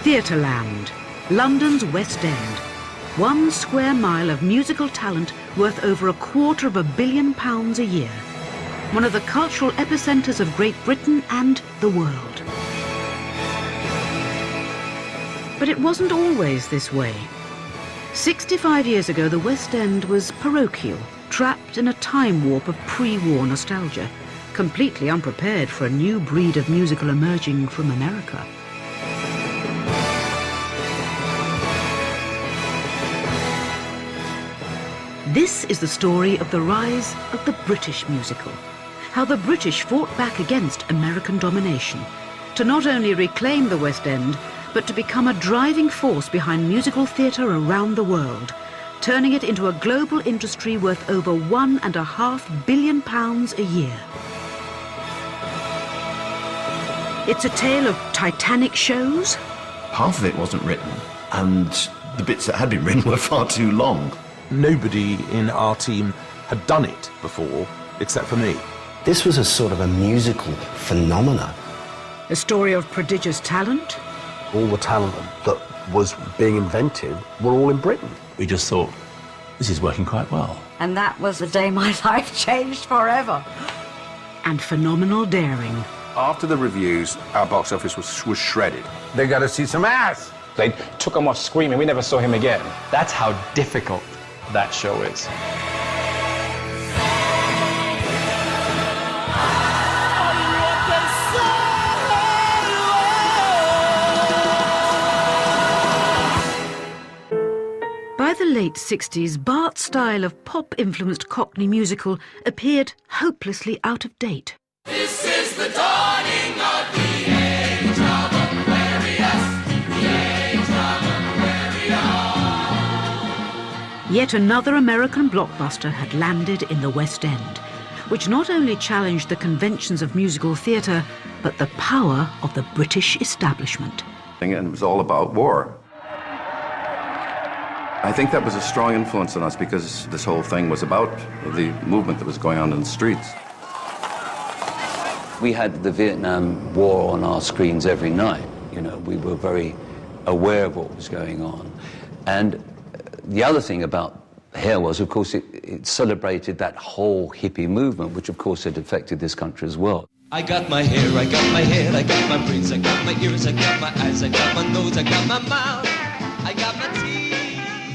Theatreland, London's West End. 1 square mile of musical talent worth over £250 million a year. One of the cultural epicentres of Great Britain and the world. But it wasn't always this way. 65 years ago, the West End was parochial, trapped in a time warp of pre-war nostalgia, completely unprepared for a new breed of musical emerging from America. This is the story of the rise of the British musical. How the British fought back against American domination to not only reclaim the West End, but to become a driving force behind musical theatre around the world, turning it into a global industry worth over £1.5 billion a year. It's a tale of titanic shows. Half of it wasn't written, and the bits that had been written were far too long. Nobody in our team had done it before, except for me. This was a sort of a musical phenomena. A story of prodigious talent. All the talent that was being invented were all in Britain. We just thought, this is working quite well. And that was the day my life changed forever. And phenomenal daring. After the reviews, our box office was shredded. They got to see some ass. They took him off screaming. We never saw him again. That's how difficult that show is. By the late 60s, Bart's style of pop-influenced Cockney musical appeared hopelessly out of date. This is the dawning of the age of Aquarius, the age of Aquarius. Yet another American blockbuster had landed in the West End, which not only challenged the conventions of musical theatre, but the power of the British establishment. And it was all about war. I think that was a strong influence on us because this whole thing was about the movement that was going on in the streets. We had the Vietnam War on our screens every night. You know, we were very aware of what was going on. And the other thing about Hair was, of course, it celebrated that whole hippie movement, which, of course, had affected this country as well. I got my hair, I got my head, I got my brains, I got my ears, I got my eyes, I got my nose, I got my mouth, I got my teeth.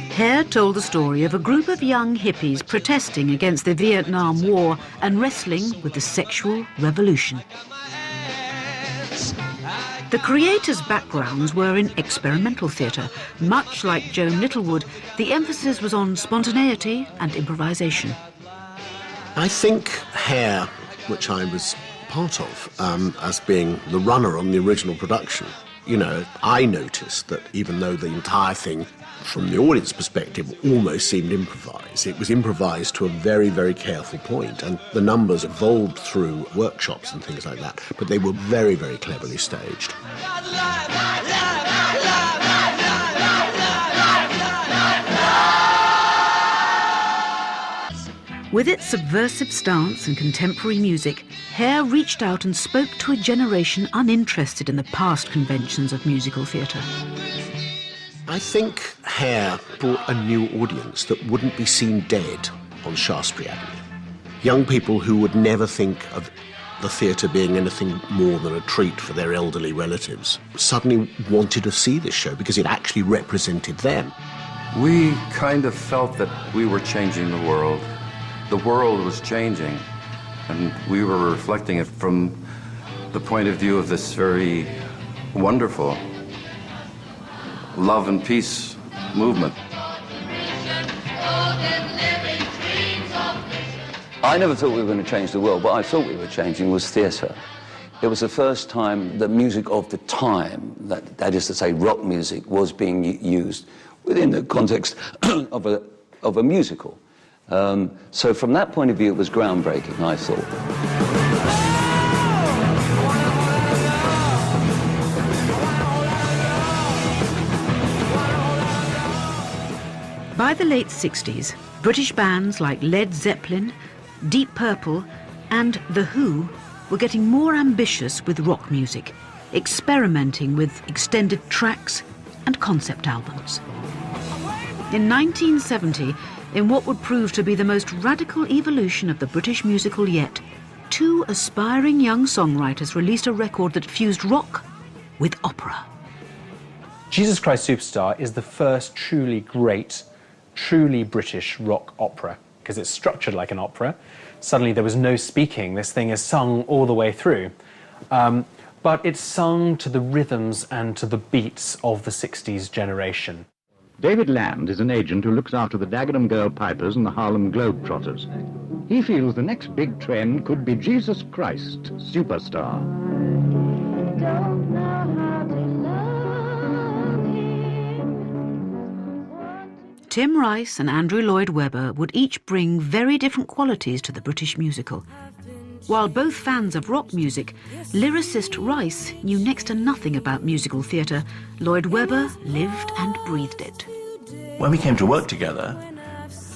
Hair told the story of a group of young hippies protesting against the Vietnam War and wrestling with the sexual revolution. The creators' backgrounds were in experimental theatre. Much like Joan Littlewood, the emphasis was on spontaneity and improvisation. I think Hair, which I was part of as being the runner on the original production, you know, I noticed that even though the entire thing, from the audience perspective, almost seemed improvised, it was improvised to a very, very careful point, and the numbers evolved through workshops and things like that, but they were very, very cleverly staged. With its subversive stance and contemporary music, Hair reached out and spoke to a generation uninterested in the past conventions of musical theatre. I think Hair brought a new audience that wouldn't be seen dead on Shaftesbury Avenue. Young people who would never think of the theatre being anything more than a treat for their elderly relatives suddenly wanted to see this show because it actually represented them. We kind of felt that we were changing the world. The world was changing, and we were reflecting it from the point of view of this very wonderful love and peace movement. I never thought we were going to change the world. What I thought we were changing was theatre. It was the first time that music of the time, that is to say rock music, was being used within the context of a musical. So from that point of view, it was groundbreaking, I thought. By the late 60s, British bands like Led Zeppelin, Deep Purple and The Who were getting more ambitious with rock music. experimenting with extended tracks and concept albums. In 1970, in what would prove to be the most radical evolution of the British musical yet, two aspiring young songwriters released a record that fused rock with opera. Jesus Christ Superstar is the first truly great, truly British rock opera, because it's structured like an opera. Suddenly there was no speaking. This thing is sung all the way through. But it's sung to the rhythms and to the beats of the 60s generation. David Land is an agent who looks after the Dagenham Girl Pipers and the Harlem Globetrotters. He feels the next big trend could be Jesus Christ Superstar. Tim Rice and Andrew Lloyd Webber would each bring very different qualities to the British musical. While both fans of rock music, lyricist Rice knew next to nothing about musical theatre. Lloyd Webber lived and breathed it. When we came to work together,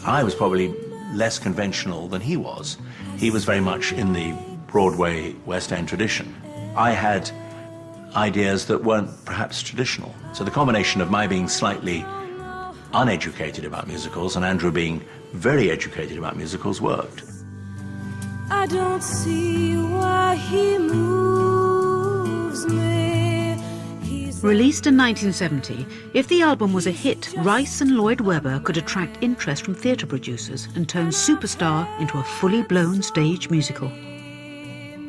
I was probably less conventional than he was. He was very much in the Broadway West End tradition. I had ideas that weren't perhaps traditional. So the combination of my being slightly uneducated about musicals and Andrew being very educated about musicals worked. I don't see why he moves me. Released in 1970, if the album was a hit, Rice and Lloyd Webber could attract interest from theatre producers and turn Superstar into a fully blown stage musical.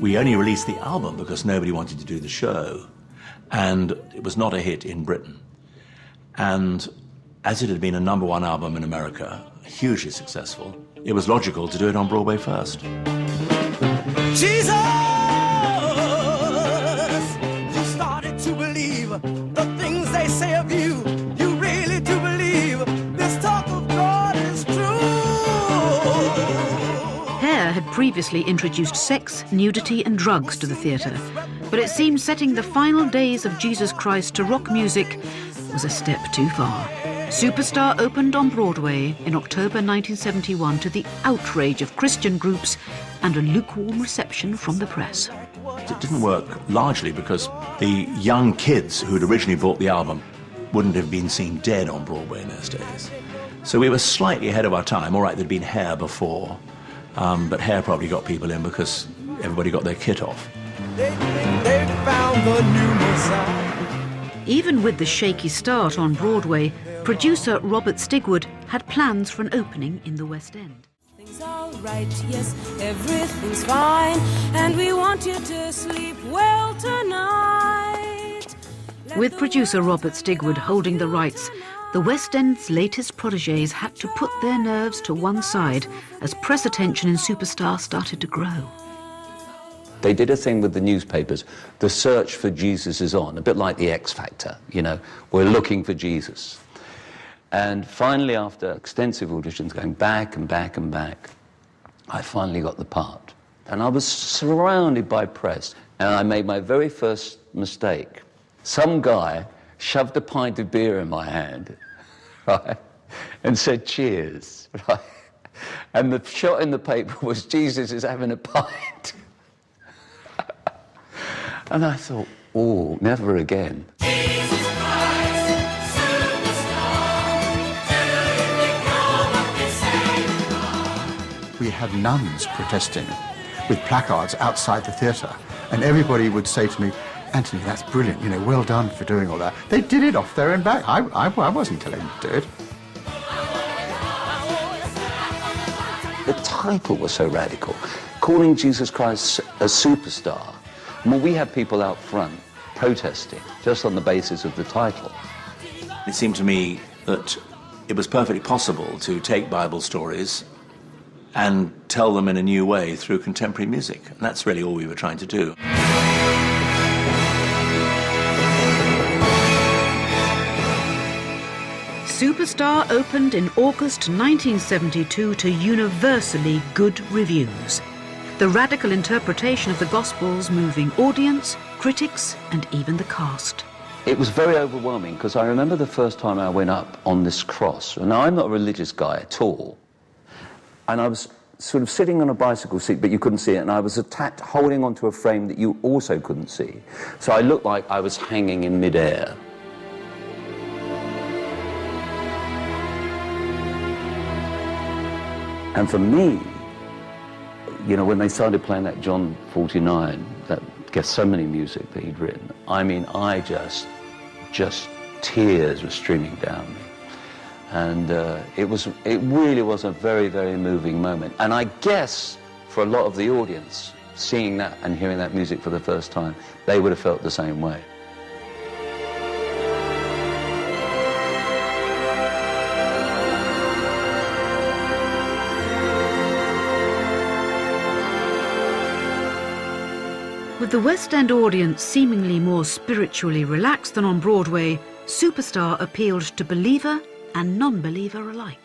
We only released the album because nobody wanted to do the show, and it was not a hit in Britain. And as it had been a #1 album in America, hugely successful, it was logical to do it on Broadway first. Jesus, you started to believe the things they say of you. You really do believe this talk of God is true. Hair had previously introduced sex, nudity and drugs to the theatre, but it seemed setting the final days of Jesus Christ to rock music was a step too far. Superstar opened on Broadway in October 1971 to the outrage of Christian groups and a lukewarm reception from the press. It didn't work largely because the young kids who'd originally bought the album wouldn't have been seen dead on Broadway in those days. So we were slightly ahead of our time. All right, there'd been Hair before, but Hair probably got people in because everybody got their kit off. They found the new Messiah. Even with the shaky start on Broadway, producer Robert Stigwood had plans for an opening in the West End. Everything's all right, yes, everything's fine, and we want you to sleep well tonight. With producer Robert Stigwood holding the rights, the West End's latest protégés had to put their nerves to one side as press attention in Superstar started to grow. They did a thing with the newspapers. The search for Jesus is on, a bit like the X Factor, you know. We're looking for Jesus. And finally, after extensive auditions, going back and back and back, I finally got the part. And I was surrounded by press, and I made my very first mistake. Some guy shoved a pint of beer in my hand, right, and said, cheers, right? And the shot in the paper was, Jesus is having a pint. And I thought, oh, never again. Jesus Christ, Superstar, we had nuns protesting with placards outside the theatre, and everybody would say to me, Anthony, that's brilliant, you know, well done for doing all that. They did it off their own back. I wasn't telling them to do it. The title was so radical, calling Jesus Christ a superstar. I mean, we had people out front protesting just on the basis of the title. It seemed to me that it was perfectly possible to take Bible stories and tell them in a new way through contemporary music. And that's really all we were trying to do. Superstar opened in August 1972 to universally good reviews. The radical interpretation of the Gospels moving audience, critics, and even the cast. It was very overwhelming because I remember the first time I went up on this cross. And now I'm not a religious guy at all. And I was sort of sitting on a bicycle seat, but you couldn't see it, and I was attached, holding onto a frame that you also couldn't see. So I looked like I was hanging in midair. And for me, you know, when they started playing that John 49, that Gethsemane music that he'd written, I mean, just tears were streaming down me. And it really was a very, very moving moment. And I guess for a lot of the audience, seeing that and hearing that music for the first time, they would have felt the same way. With the West End audience seemingly more spiritually relaxed than on Broadway, Superstar appealed to believer and non-believer alike.